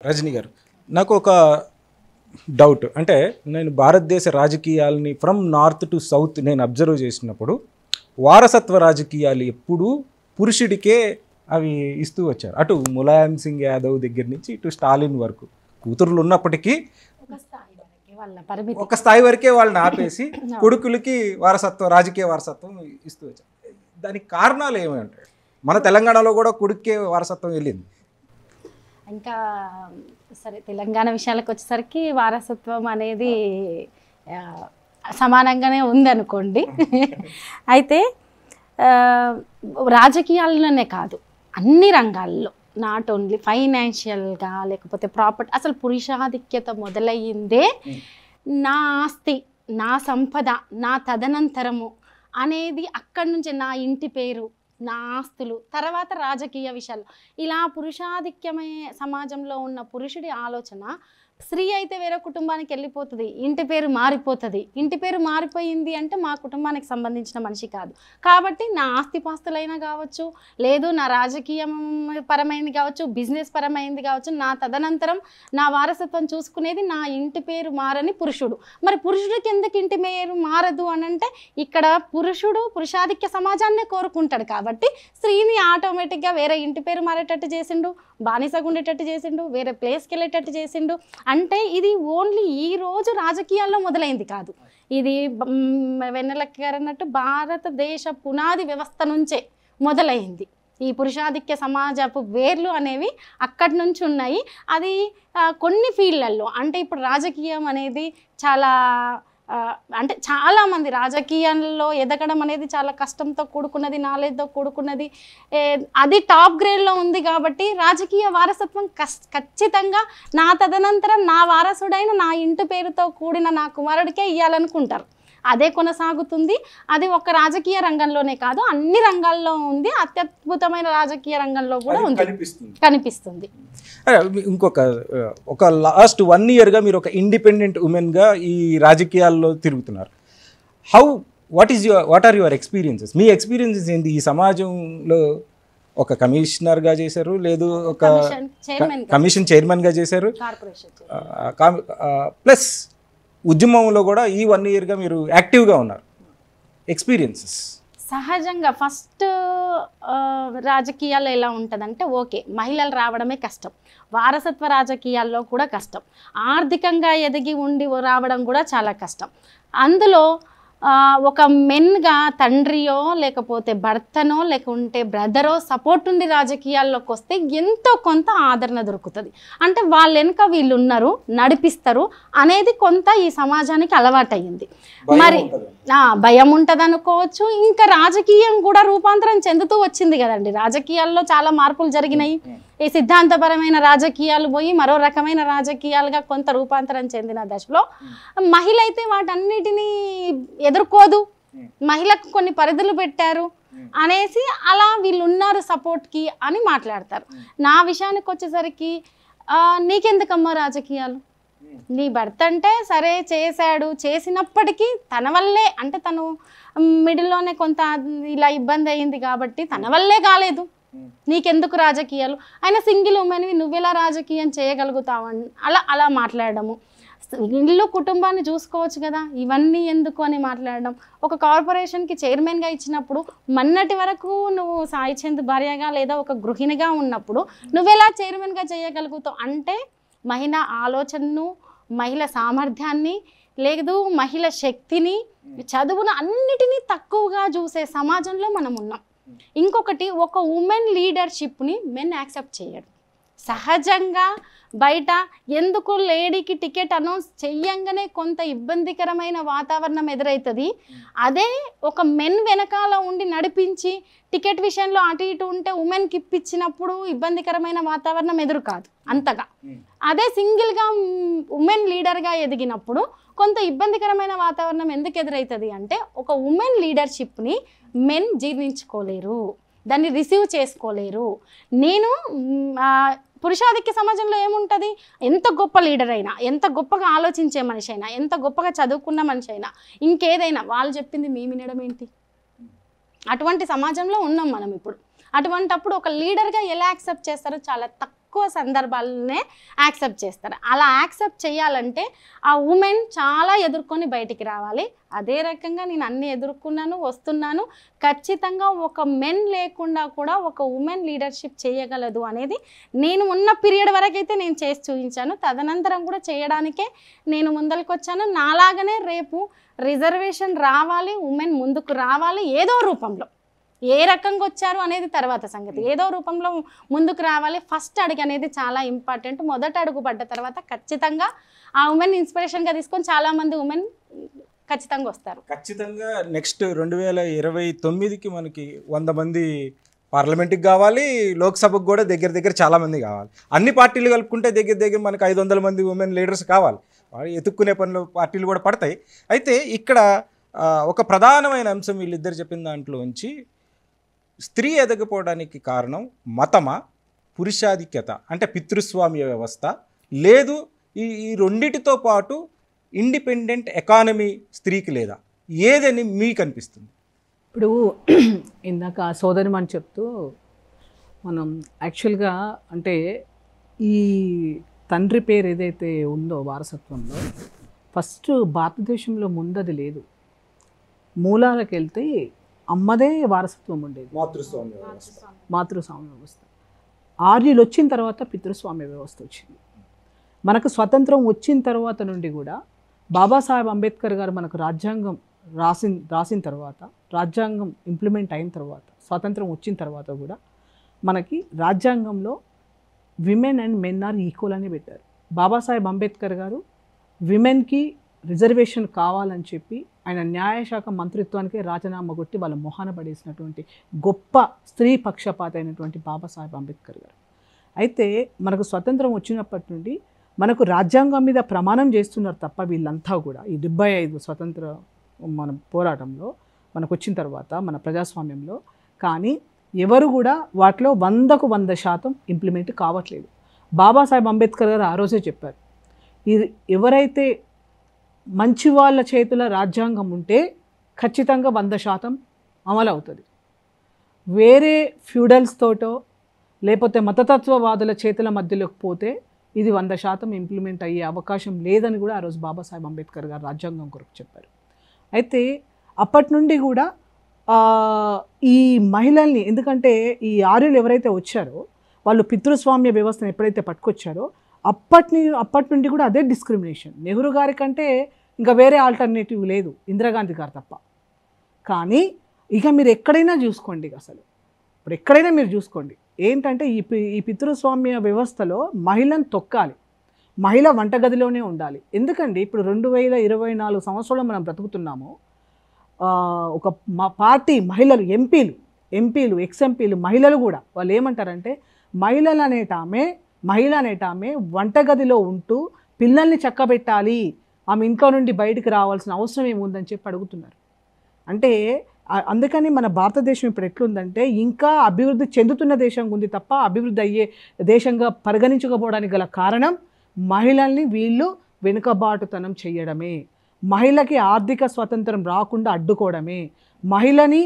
రజనీ గారు, నాకు ఒక డౌట్. అంటే నేను భారతదేశ రాజకీయాలని ఫ్రమ్ నార్త్ టు సౌత్ నేను అబ్జర్వ్ చేసినప్పుడు వారసత్వ రాజకీయాలు ఎప్పుడూ పురుషుడికే అవి ఇస్తూ వచ్చారు. అటు ములాయం సింగ్ యాదవ్ దగ్గర నుంచి ఇటు స్టాలిన్ వరకు కూతురులు ఉన్నప్పటికీ ఒక స్థాయి వరకే వాళ్ళని ఆపేసి కొడుకులకి వారసత్వం, రాజకీయ వారసత్వం ఇస్తూ వచ్చారు. దానికి కారణాలు ఏమంటారు? మన తెలంగాణలో కూడా కొడుకే వారసత్వం వెళ్ళింది. ఇంకా సరే, తెలంగాణ విషయాలకు వచ్చేసరికి వారసత్వం అనేది సమానంగానే ఉందనుకోండి. అయితే రాజకీయాల్లోనే కాదు, అన్ని రంగాల్లో, నాట్ ఓన్లీ ఫైనాన్షియల్గా లేకపోతే ప్రాపర్టీ, అసలు పురుషాధిక్యత మొదలయ్యిందే నా ఆస్తి, నా సంపద, నా తదనంతరము అనేది అక్కడి నుంచి, నా ఇంటి పేరు, నా ఆస్తులు, తర్వాత రాజకీయ విషయాలు, ఇలా పురుషాధిక్యమయ్యే సమాజంలో ఉన్న పురుషుడి ఆలోచన, స్త్రీ అయితే వేరే కుటుంబానికి వెళ్ళిపోతుంది, ఇంటి పేరు మారిపోతుంది. ఇంటి పేరు మారిపోయింది అంటే మా కుటుంబానికి సంబంధించిన మనిషి కాదు కాబట్టి నా ఆస్తిపాస్తులైనా కావచ్చు, లేదు నా రాజకీయం పరమైనది కావచ్చు, బిజినెస్ పరమైనది కావచ్చు, నా తదనంతరం నా వారసత్వం చూసుకునేది నా ఇంటి పేరు మారని పురుషుడు. మరి పురుషుడికి ఎందుకు ఇంటి పేరు మారదు అని అంటే, ఇక్కడ పురుషుడు పురుషాధిక్య సమాజాన్నే కోరుకుంటాడు కాబట్టి స్త్రీని ఆటోమేటిక్గా వేరే ఇంటి పేరు మారేటట్టు చేసిండు, బానిసగా ఉండేటట్టు చేసిండు, వేరే ప్లేస్కి వెళ్ళేటట్టు చేసిండు. అంటే ఇది ఓన్లీ ఈ రోజు రాజకీయాల్లో మొదలైంది కాదు, ఇది వెన్నెలక్క గారు అన్నట్టు భారతదేశ పునాది వ్యవస్థ నుంచే మొదలైంది. ఈ పురుషాధిక్య సమాజపు వేర్లు అనేవి అక్కడి నుంచి ఉన్నాయి. అది కొన్ని ఫీల్డ్లలో, అంటే ఇప్పుడు రాజకీయం అనేది చాలా అంటే చాలామంది రాజకీయాల్లో ఎదగడం అనేది చాలా కష్టంతో కూడుకున్నది, నాలెడ్జ్తో కూడుకున్నది. అది టాప్ గ్రేడ్లో ఉంది కాబట్టి రాజకీయ వారసత్వం ఖచ్చితంగా నా తదనంతరం నా వారసుడైన నా ఇంటి పేరుతో కూడిన నా కుమారుడికే ఇవ్వాలనుకుంటారు. అదే కొనసాగుతుంది. అది ఒక రాజకీయ రంగంలోనే కాదు, అన్ని రంగాల్లో ఉంది. అత్యద్భుతమైన రాజకీయ రంగంలో కూడా ఉంది, కనిపిస్తుంది. ఒక లాస్ట్ 1 yearగా మీరు ఒక ఇండిపెండెంట్ ఉమెన్గా ఈ రాజకీయాల్లో తిరుగుతున్నారు. What are your experiences? మీ ఎక్స్పీరియన్సెస్ ఏంటి? ఈ సమాజంలో ఒక కమిషనర్గా చేశారు, లేదు ఒక కమిషన్ చైర్మన్గా చేశారు, ప్లస్ ఉద్యమంలో కూడా ఈ 1 yearగా మీరు యాక్టివ్గా ఉన్నారు. ఎక్స్పీరియన్సెస్ సహజంగా ఫస్ట్ రాజకీయాల్లో ఎలా ఉంటుందంటే, ఓకే మహిళలు రావడమే కష్టం, వారసత్వ రాజకీయాల్లో కూడా కష్టం, ఆర్థికంగా ఎదిగి ఉండి రావడం కూడా చాలా కష్టం. అందులో ఒక మెన్గా తండ్రియో లేకపోతే భర్తనో లేకుంటే బ్రదరో సపోర్ట్ ఉండి రాజకీయాల్లోకి వస్తే ఎంతో కొంత ఆదరణ దొరుకుతుంది. అంటే వాళ్ళ వెనుక వీళ్ళు ఉన్నారు, నడిపిస్తారు అనేది కొంత ఈ సమాజానికి అలవాటయ్యింది. మరి భయం ఉంటుంది అనుకోవచ్చు. ఇంకా రాజకీయం కూడా రూపాంతరం చెందుతూ వచ్చింది కదండి. రాజకీయాల్లో చాలా మార్పులు జరిగినాయి. ఈ సిద్ధాంతపరమైన రాజకీయాలు పోయి మరో రకమైన రాజకీయాలుగా కొంత రూపాంతరం చెందిన దశలో మహిళ అయితే వాటన్నిటినీ ఎదుర్కోదు, మహిళకు కొన్ని పరిధులు పెట్టారు అనేసి అలా వీళ్ళు ఉన్నారు సపోర్ట్కి అని మాట్లాడతారు. నా విషయానికి వచ్చేసరికి నీకెందుకమ్మా రాజకీయాలు, నీ భర్త అంటే సరే చేశాడు, చేసినప్పటికీ తన వల్లే, అంటే తను మిడిల్లోనే కొంత ఇలా ఇబ్బంది అయింది కాబట్టి తన వల్లే కాలేదు, నీకెందుకు రాజకీయాలు, ఆయన సింగిల్ ఉమెన్వి నువ్వెలా రాజకీయం చేయగలుగుతావని అలా మాట్లాడము. ఇల్లు కుటుంబాన్ని చూసుకోవచ్చు కదా, ఇవన్నీ ఎందుకు అని మాట్లాడడం. ఒక కార్పొరేషన్కి చైర్మన్గా ఇచ్చినప్పుడు మొన్నటి వరకు నువ్వు సాయి చంద్ భార్యగా లేదా ఒక గృహిణిగా ఉన్నప్పుడు నువ్వెలా చైర్మన్గా చేయగలుగుతావు అంటే, మహిళ ఆలోచనను, మహిళ సామర్థ్యాన్ని, లేదు మహిళ శక్తిని, చదువును అన్నిటినీ తక్కువగా చూసే సమాజంలో మనం ఉన్నాం. ఇంకొకటి, ఒక ఉమెన్ లీడర్షిప్ని మెన్ యాక్సెప్ట్ చేయడు. సహజంగా బయట ఎందుకు లేడీకి టికెట్ అనౌన్స్ చెయ్యంగానే కొంత ఇబ్బందికరమైన వాతావరణం ఎదురవుతుంది. అదే ఒక మెన్ వెనకాల ఉండి నడిపించి టికెట్ విషయంలో అటు ఇటు ఉంటే ఉమెన్కి ఇప్పించినప్పుడు ఇబ్బందికరమైన వాతావరణం ఎదురు కాదు అంతగా. అదే సింగిల్గా ఉమెన్ లీడర్గా ఎదిగినప్పుడు కొంత ఇబ్బందికరమైన వాతావరణం ఎందుకు ఎదురవుతుంది అంటే, ఒక ఉమెన్ లీడర్షిప్ని మెన్ జీర్ణించుకోలేరు, దాన్ని రిసీవ్ చేసుకోలేరు. నేను పురుషాధిక్య సమాజంలో ఏముంటుంది, ఎంత గొప్ప లీడర్ అయినా, ఎంత గొప్పగా ఆలోచించే మనిషి అయినా, ఎంత గొప్పగా చదువుకున్న మనిషి అయినా, ఇంకేదైనా వాళ్ళు చెప్పింది మీ వినడం ఏంటి? అటువంటి సమాజంలో ఉన్నాం మనం ఇప్పుడు. అటువంటప్పుడు ఒక లీడర్గా ఎలా యాక్సెప్ట్ చేస్తారో చాలా తక్కువ తక్కువ సందర్భాలనే యాక్సెప్ట్ చేస్తారు. అలా యాక్సెప్ట్ చేయాలంటే ఆ ఉమెన్ చాలా ఎదుర్కొని బయటికి రావాలి. అదే రకంగా నేను అన్ని ఎదుర్కొన్నాను, వస్తున్నాను. ఖచ్చితంగా ఒక మెన్ లేకుండా కూడా ఒక ఉమెన్ లీడర్షిప్ చేయగలదు అనేది నేను ఉన్న పీరియడ్ వరకు అయితే నేను చేసి చూపించాను. తదనంతరం కూడా చేయడానికే నేను ముందరికి వచ్చాను. నాలాగనే రేపు రిజర్వేషన్ రావాలి, ఉమెన్ ముందుకు రావాలి ఏదో రూపంలో. ఏ రకంగా వచ్చారు అనేది తర్వాత సంగతి, ఏదో రూపంలో ముందుకు రావాలి. ఫస్ట్ అడుగు అనేది చాలా ఇంపార్టెంట్. మొదటి అడుగు పడ్డ తర్వాత ఖచ్చితంగా ఆ ఉమెన్ ఇన్స్పిరేషన్గా తీసుకొని చాలామంది ఉమెన్ ఖచ్చితంగా వస్తారు. ఖచ్చితంగా నెక్స్ట్ 2029కి మనకి 100 మంది పార్లమెంట్కి కావాలి, లోక్సభకు కూడా దగ్గర దగ్గర చాలామంది కావాలి. అన్ని పార్టీలు కలుపుకుంటే దగ్గర దగ్గర మనకు 500 మంది ఉమెన్ లీడర్స్ కావాలి. ఎత్తుక్కునే పనులు పార్టీలు కూడా పడతాయి. అయితే ఇక్కడ ఒక ప్రధానమైన అంశం వీళ్ళిద్దరు చెప్పిన దాంట్లోంచి స్త్రీ ఎదగపోవడానికి కారణం మతమా, పురుషాధిక్యత అంటే పితృస్వామ్య వ్యవస్థ, లేదు ఈ రెండిటితో పాటు ఇండిపెండెంట్ ఎకానమీ స్త్రీకి లేదా, ఏదని మీకు అనిపిస్తుంది? ఇప్పుడు ఇందాక సోదరిమని చెప్తూ మనం యాక్చువల్గా అంటే ఈ తండ్రి పేరు ఏదైతే ఉందో వారసత్వంలో ఫస్ట్ భారతదేశంలో ముందది లేదు. మూలాలకు వెళ్తే అమ్మదే వారసత్వం ఉండేది, మాతృస్వామ్య వ్యవస్థ. ఆర్యులు వచ్చిన తర్వాత పితృస్వామ్య వ్యవస్థ వచ్చింది. మనకు స్వతంత్రం వచ్చిన తర్వాత నుండి కూడా బాబాసాహెబ్ అంబేద్కర్ గారు మనకు రాజ్యాంగం రాసిన తర్వాత, రాజ్యాంగం ఇంప్లిమెంట్ అయిన తర్వాత, స్వాతంత్రం వచ్చిన తర్వాత కూడా మనకి రాజ్యాంగంలో women and men are equal అని పెట్టారు. బాబాసాహెబ్ అంబేద్కర్ గారు విమెన్కి రిజర్వేషన్ కావాలని చెప్పి ఆయన న్యాయశాఖ మంత్రిత్వానికి రాజీనామా కొట్టి వాళ్ళ మొహాన పడేసినటువంటి గొప్ప స్త్రీ పక్షపాత అయినటువంటి బాబాసాహెబ్ అంబేద్కర్ గారు. అయితే మనకు స్వతంత్రం వచ్చినప్పటి నుండి మనకు రాజ్యాంగం మీద ప్రమాణం చేస్తున్నారు తప్ప వీళ్ళంతా కూడా ఈ 75 స్వతంత్ర మన పోరాటంలో మనకు వచ్చిన తర్వాత మన ప్రజాస్వామ్యంలో కానీ ఎవరు కూడా వాటిలో 100కు 100% ఇంప్లిమెంట్ కావట్లేదు. బాబాసాహెబ్ అంబేద్కర్ గారు ఆ రోజే చెప్పారు, ఇది ఎవరైతే మంచి వాళ్ళ చేతుల రాజ్యాంగం ఉంటే ఖచ్చితంగా 100% అమలు అవుతుంది. వేరే ఫ్యూడల్స్ తోటో లేకపోతే మతతత్వవాదుల చేతుల మధ్యలోకి పోతే ఇది 100% ఇంప్లిమెంట్ అయ్యే అవకాశం లేదని కూడా ఆ రోజు బాబాసాహెబ్ అంబేద్కర్ గారు రాజ్యాంగం కొరకు చెప్పారు. అయితే అప్పటి నుండి కూడా ఈ మహిళల్ని, ఎందుకంటే ఈ ఆర్యులు ఎవరైతే వచ్చారో వాళ్ళు పితృస్వామ్య వ్యవస్థను ఎప్పుడైతే పట్టుకొచ్చారో అప్పటి నుండి కూడా అదే డిస్క్రిమినేషన్. నెహ్రూ గారి కంటే ఇంకా వేరే ఆల్టర్నేటివ్ లేదు, ఇందిరాగాంధీ గారు తప్ప. కానీ ఇక మీరు ఎక్కడైనా చూసుకోండి, అసలు ఇప్పుడు ఎక్కడైనా మీరు చూసుకోండి ఏంటంటే ఈ పితృస్వామ్య వ్యవస్థలో మహిళను తొక్కాలి, మహిళ వంటగదిలోనే ఉండాలి. ఎందుకండి ఇప్పుడు 2024 సంవత్సరంలో మనం బ్రతుకుతున్నాము. ఒక పార్టీ మహిళలు ఎంపీలు ఎక్స్ఎంపీలు మహిళలు కూడా వాళ్ళు ఏమంటారంటే మహిళ అనేటామె వంటగదిలో ఉంటూ పిల్లల్ని చక్కబెట్టాలి, ఆమె ఇంట్లో నుండి బయటికి రావాల్సిన అవసరం ఏముందని చెప్పి అడుగుతున్నారు. అంటే అందుకని మన భారతదేశం ఇప్పుడు ఎట్లుందంటే ఇంకా అభివృద్ధి చెందుతున్న దేశంగా ఉంది తప్ప అభివృద్ధి అయ్యే దేశంగా పరిగణించకపోవడానికి గల కారణం మహిళల్ని వీళ్ళు వెనుకబాటుతనం చేయడమే, మహిళకి ఆర్థిక స్వాతంత్రం రాకుండా అడ్డుకోవడమే, మహిళని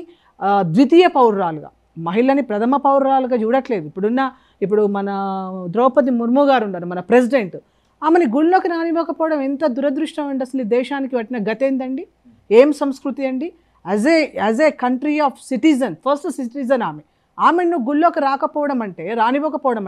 ద్వితీయ పౌరురాలుగా, మహిళని ప్రథమ పౌరురాలుగా చూడట్లేదు. ఇప్పుడు మన ద్రౌపది ముర్ము గారు ఉన్నారు, మన ప్రెసిడెంట్, ఆమెని గుళ్ళోకి రానివ్వకపోవడం ఎంత దురదృష్టం అండి. అసలు ఈ దేశానికి పట్టిన గత ఏందండి, ఏం సంస్కృతి అండి? As a country of citizen, first citizen ఆమెను గుళ్ళోకి రానివ్వకపోవడం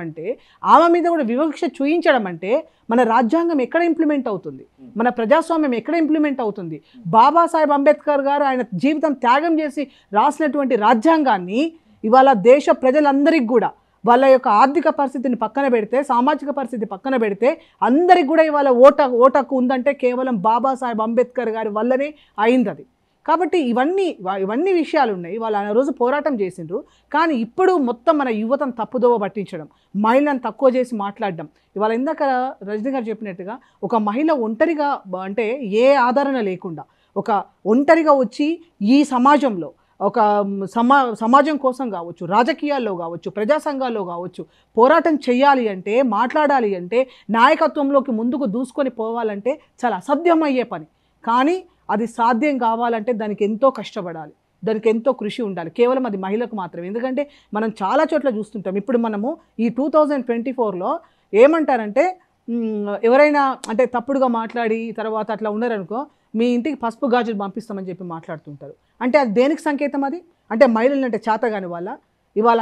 అంటే ఆమె మీద కూడా వివక్ష చూయించడం అంటే మన రాజ్యాంగం ఎక్కడ ఇంప్లిమెంట్ అవుతుంది, మన ప్రజాస్వామ్యం ఎక్కడ ఇంప్లిమెంట్ అవుతుంది? బాబాసాహెబ్ అంబేద్కర్ గారు ఆయన జీవితం త్యాగం చేసి రాసినటువంటి రాజ్యాంగాన్ని ఇవాళ దేశ ప్రజలందరికీ కూడా వాళ్ళ యొక్క ఆర్థిక పరిస్థితిని పక్కన పెడితే, సామాజిక పరిస్థితి పక్కన పెడితే అందరికి కూడా ఇవాళ ఓటకు ఉందంటే కేవలం బాబాసాహెబ్ అంబేద్కర్ గారి వల్లనే అయింది అది. కాబట్టి ఇవన్నీ విషయాలు ఉన్నాయి. వాళ్ళు ఆ రోజు పోరాటం చేసిండ్రు. కానీ ఇప్పుడు మొత్తం మన యువతను తప్పుదోవ పట్టించడం, మహిళను తక్కువ చేసి మాట్లాడడం. ఇవాళ ఇందాక రజనీ గారు చెప్పినట్టుగా ఒక మహిళ ఒంటరిగా అంటే ఏ ఆదరణ లేకుండా ఒక ఒంటరిగా వచ్చి ఈ సమాజంలో ఒక సమాజం కోసం కావచ్చు, రాజకీయాల్లో కావచ్చు, ప్రజా సంఘాల్లో కావచ్చు పోరాటం చేయాలి అంటే, మాట్లాడాలి అంటే, నాయకత్వంలోకి ముందుకు దూసుకొని పోవాలంటే చాలా అసాధ్యమయ్యే పని. కానీ అది సాధ్యం కావాలంటే దానికి ఎంతో కష్టపడాలి, దానికి ఎంతో కృషి ఉండాలి. కేవలం అది మహిళలకు మాత్రమే. ఎందుకంటే మనం చాలా చోట్ల చూస్తుంటాం. ఇప్పుడు మనము ఈ 2024లో ఏమంటారంటే ఎవరైనా అంటే తప్పుడుగా మాట్లాడి తర్వాత అట్లా ఉన్నారనుకో, మీ ఇంటికి పసుపు గాజులు పంపిస్తామని చెప్పి మాట్లాడుతుంటారు. అంటే అది దేనికి సంకేతం? అది అంటే మహిళలు అంటే చేతగాని వాళ్ళ. ఇవాళ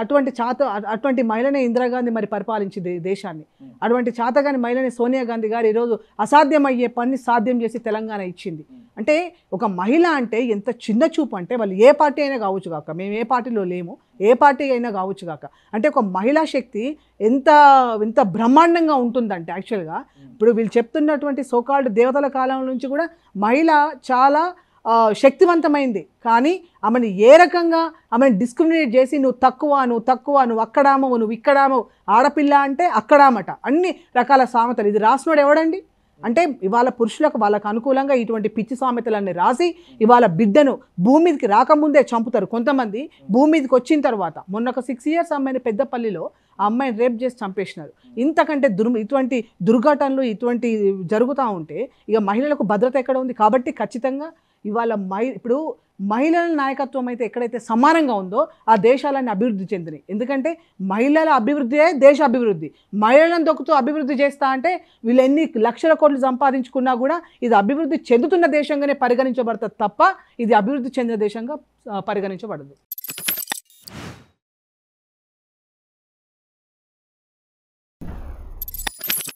అటువంటి మహిళనే ఇందిరాగాంధీ మరి పరిపాలించింది దేశాన్ని. అటువంటి చేతగాని మహిళనే సోనియా గాంధీ గారు ఈరోజు అసాధ్యమయ్యే పని సాధ్యం చేసి తెలంగాణ ఇచ్చింది. అంటే ఒక మహిళ అంటే ఎంత చిన్న చూపు అంటే, వాళ్ళు ఏ పార్టీ అయినా కావచ్చు కాక, మేము ఏ పార్టీలో లేము, ఏ పార్టీ అయినా కావచ్చు కాక, అంటే ఒక మహిళా శక్తి ఎంత ఎంత బ్రహ్మాండంగా ఉంటుందంటే యాక్చువల్గా ఇప్పుడు వీళ్ళు చెప్తున్నటువంటి సోకాల్డ్ దేవతల కాలం నుంచి కూడా మహిళ చాలా శక్తివంతమైంది. కానీ ఆమెను ఏ రకంగా ఆమెను డిస్క్రిమినేట్ చేసి నువ్వు తక్కువ, నువ్వు అక్కడామవు, నువ్వు ఇక్కడామవు, ఆడపిల్ల అంటే అక్కడామట, అన్ని రకాల సామెతలు. ఇది రాసినోడు ఎవడండి? అంటే ఇవాళ పురుషులకు వాళ్ళకు అనుకూలంగా ఇటువంటి పిచ్చి సామెతలన్నీ రాసి ఇవాళ బిడ్డను భూమి మీదకి రాకముందే చంపుతారు కొంతమంది. భూమి మీదకి వచ్చిన తర్వాత మొన్న ఒక 6 years అమ్మాయిని పెద్దపల్లిలో ఆ అమ్మాయిని రేప్ చేసి చంపేసినారు. ఇంతకంటే ఇటువంటి దుర్ఘటనలు ఇటువంటి జరుగుతూ ఉంటే ఇక మహిళలకు భద్రత ఎక్కడ ఉంది? కాబట్టి ఖచ్చితంగా ఇవాళ ఇప్పుడు మహిళల నాయకత్వం అయితే ఎక్కడైతే సమానంగా ఉందో ఆ దేశాలన్నీ అభివృద్ధి చెందినాయి. ఎందుకంటే మహిళల అభివృద్ధియే దేశ అభివృద్ధి. మహిళలను దొక్కుతూ అభివృద్ధి చేస్తా అంటే వీళ్ళు ఎన్ని లక్షల కోట్లు సంపాదించుకున్నా కూడా ఇది అభివృద్ధి చెందుతున్న దేశంగానే పరిగణించబడుతుంది తప్ప ఇది అభివృద్ధి చెందిన దేశంగా పరిగణించబడదు.